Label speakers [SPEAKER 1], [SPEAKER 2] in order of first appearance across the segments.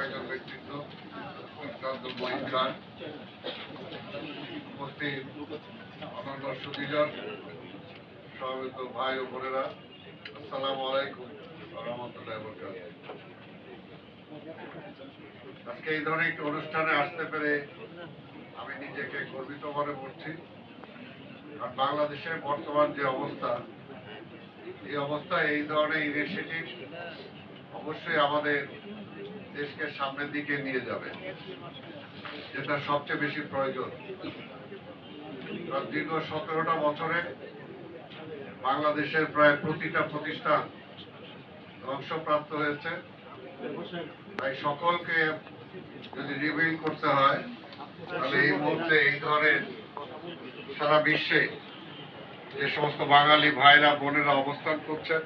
[SPEAKER 1] একজন ব্যক্তিত্ব আব্দুল মঈন খান, উপস্থিত অন্যান্য সুধীজন, সমবেত ভাই ও বোনেরা, আসসালামু আলাইকুম ওয়া রাহমাতুল্লাহি ওয়া বারাকাতুহু। আজকে এই ধরনের একটি অনুষ্ঠানে আসতে পেরে আমি নিজেকে গর্বিত মনে করছি। আর বাংলাদেশের বর্তমান যে অবস্থা, এই অবস্থায় এই ধরনের ইনিশিয়েটিভ অবশ্যই আমাদের দেশকে সামনের দিকে নিয়ে যাবে, যেটা সবচেয়ে বেশি প্রয়োজন। কারণ দীর্ঘ 17টা বছরে বাংলাদেশের প্রায় প্রতিটা প্রতিষ্ঠান ধ্বংসপ্রাপ্ত হয়েছে। তাই সকলকে যদি রিভিল করতে হয়, তাহলে এই মুহূর্তে এই ধরনের সারা বিশ্বে যে সমস্ত বাঙালি ভাইরা বোনেরা অবস্থান করছেন,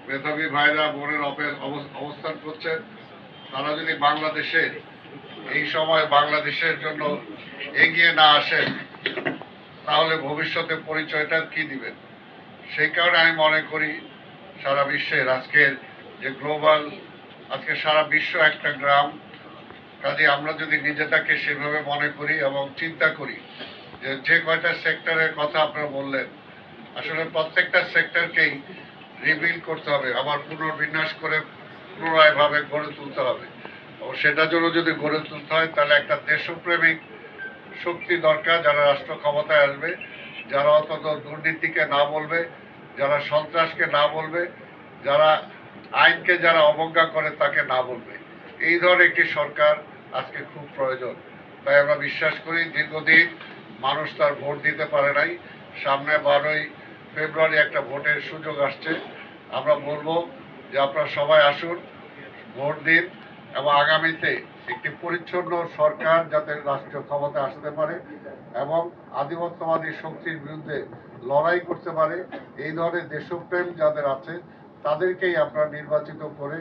[SPEAKER 1] মেধাবী ভাইরা বোনের অবস্থান করছেন, তারা যদি বাংলাদেশের এই সময় বাংলাদেশের জন্য এগিয়ে না আসেন, তাহলে ভবিষ্যতে পরিচয়টা কি দিবেন? সেই কারণে আমি মনে করি সারা বিশ্বের আজকের যে গ্লোবাল, আজকে সারা বিশ্ব একটা গ্রাম। কাজে আমরা যদি নিজেটাকে সেভাবে মনে করি এবং চিন্তা করি যে কয়টা সেক্টরের কথা আপনারা বললেন, আসলে প্রত্যেকটা সেক্টরকেই রিবিল্ড করতে হবে, আবার পুনর্বিন্যাস করে পুনরায়ভাবে গড়ে তুলতে হবে। এবং সেটার জন্য যদি গড়ে তুলতে হয়, তাহলে একটা দেশপ্রেমিক শক্তি দরকার, যারা রাষ্ট্র ক্ষমতায় আসবে, যারা অন্তত দুর্নীতিকে না বলবে, যারা সন্ত্রাসকে না বলবে, যারা আইনকে যারা অবজ্ঞা করে তাকে না বলবে। এই ধরনের একটি সরকার আজকে খুব প্রয়োজন। তাই আমরা বিশ্বাস করি দীর্ঘদিন মানুষ তার ভোট দিতে পারে নাই, সামনে 12ই ফেব্রুয়ারি একটা ভোটের সুযোগ আসছে। আমরা বলবো যে আপনারা সবাই আসুন, ভোট দিন এবং আগামীতে একটি পরিচ্ছন্ন সরকার যাতে রাষ্ট্রীয় ক্ষমতায় আসতে পারে এবং আধিপত্যবাদী শক্তির বিরুদ্ধে লড়াই করতে পারে, এই ধরনের দেশপ্রেম যাদের আছে তাদেরকেই আপনারা নির্বাচিত করে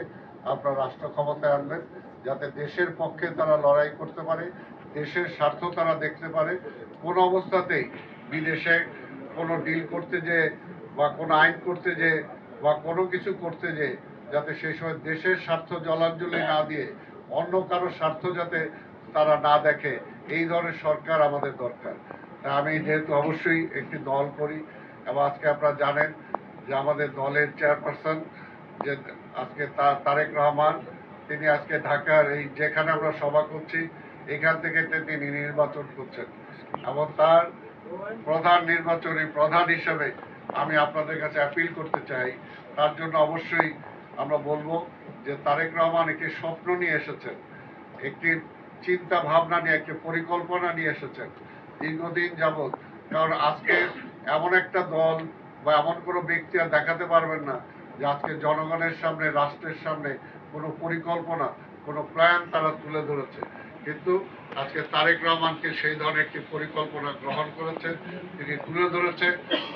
[SPEAKER 1] আপনারা রাষ্ট্র ক্ষমতায় আনবেন, যাতে দেশের পক্ষে তারা লড়াই করতে পারে, দেশের স্বার্থ তারা দেখতে পারে। কোনো অবস্থাতেই বিদেশে কোনো ডিল করতে যে বা কোনো আইন করতে যে বা কোনো কিছু করতে যে যাতে সেই সময় দেশের স্বার্থ জলাঞ্জলি না দিয়ে অন্য কারো স্বার্থ যাতে তারা না দেখে, এই ধরনের সরকার আমাদের দরকার। তা আমি যেহেতু অবশ্যই একটি দল করি এবং আজকে আপনারা জানেন যে আমাদের দলের চেয়ারপারসন যে আজকে তারেক রহমান, তিনি আজকে ঢাকার এই যেখানে আমরা সভা করছি এখান থেকে তিনি নির্বাচন করছেন এবং তার প্রধান হিসেবে আমি আপনাদের কাছে অ্যাপিল করতে চাই। তার জন্য অবশ্যই আমরা বলবো যে তারেক রহমান একটি স্বপ্ন নিয়ে এসেছেন, একটি চিন্তা ভাবনা নিয়ে, একটি পরিকল্পনা নিয়ে এসেছেন দীর্ঘদিন যাবৎ। কারণ আজকে এমন একটা দল বা এমন কোনো ব্যক্তি আর দেখাতে পারবেন না যে আজকে জনগণের সামনে, রাষ্ট্রের সামনে কোনো পরিকল্পনা, কোনো প্ল্যান তারা তুলে ধরেছে। কিন্তু আজকে তারেক রহমানকে সেই ধরনের একটি পরিকল্পনা গ্রহণ করেছে, তিনি তুলে ধরেছে।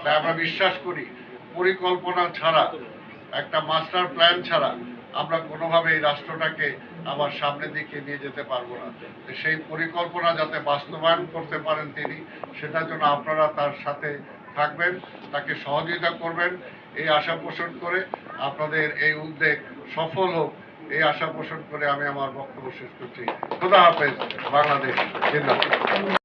[SPEAKER 1] তাই আমরা বিশ্বাস করি পরিকল্পনা ছাড়া, একটা মাস্টার প্ল্যান ছাড়া আমরা কোনোভাবে এই রাষ্ট্রটাকে আবার সামনের দিকে নিয়ে যেতে পারবো না। সেই পরিকল্পনা যাতে বাস্তবায়ন করতে পারেন তিনি, সেটার জন্য আপনারা তার সাথে থাকবেন, তাকে সহযোগিতা করবেন, এই আশা পোষণ করে আপনাদের এই উদ্যোগ সফল হোক, এই আশা পোষণ করে আমি আমার বক্তব্য শেষ করছি। খোদা হাফেজ। বাংলাদেশ জিন্দাবাদ।